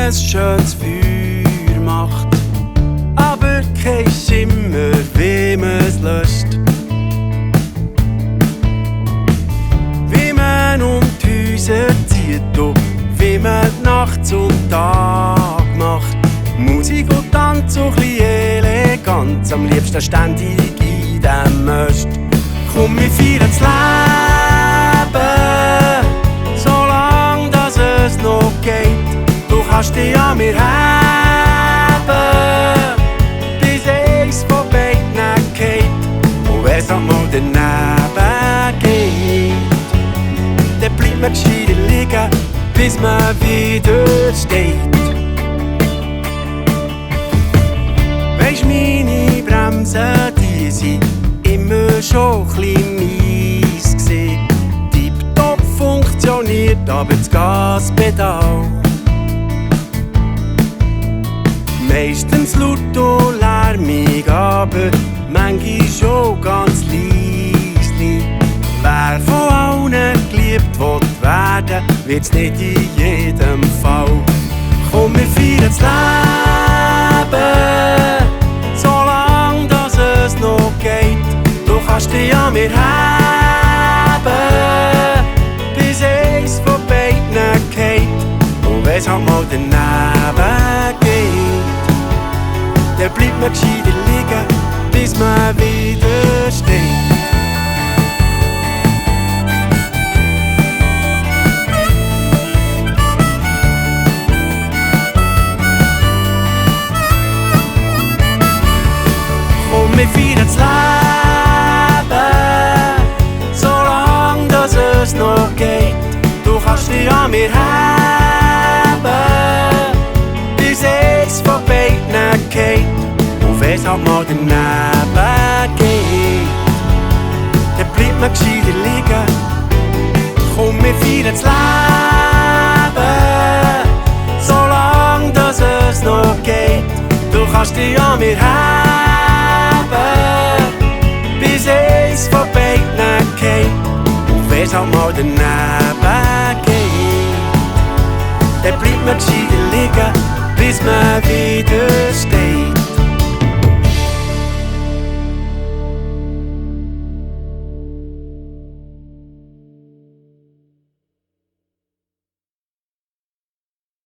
ein schönes Feuer macht, aber kein Schimmer, wie man's löscht. Wie man um die Häuser zieht und wie man die Nacht zum Tag macht. Musik und Tanz so chli elegant, am liebsten ständig in dem Möst. Komm, wir feiern das Leben, solange dass es noch geht. Du kannst dich an mir heben, bis eins von beiden geht. Und wenn's einmal daneben geht, dann bleibt man gescheiter liegen, bis man wieder steht. Weisst, meine Bremsen, die sind immer schon chli mies gsi. Tipptopp funktioniert aber das Gaspedal meistens laut und lärmig, aber manchmal schon ganz leisli. Wer von allen geliebt will werden, wird's nicht in jedem Fall. Komm, wir feiern das Leben, solange dass es noch geht. Du kannst dich an mir heben, bis eins von beiden geht. Und wenn's halt mal daneben geht, dann bleibt man gescheiter liegen, bis man wieder steht. Komm, wir feiern das Leben, solange dass es noch geht. Du kannst dich an mir heben, bis eins von beiden geht. Und wenn's halt mal daneben geht, dann bleibt man gescheiter liegen. Komm, wir feiern das Leben, solange dass es noch geht. Du kannst dich an mir heben, bis eins von beiden geht. Und wenn's halt mal daneben geht, dann bleibt man gescheiter liegen, bis man wieder steht.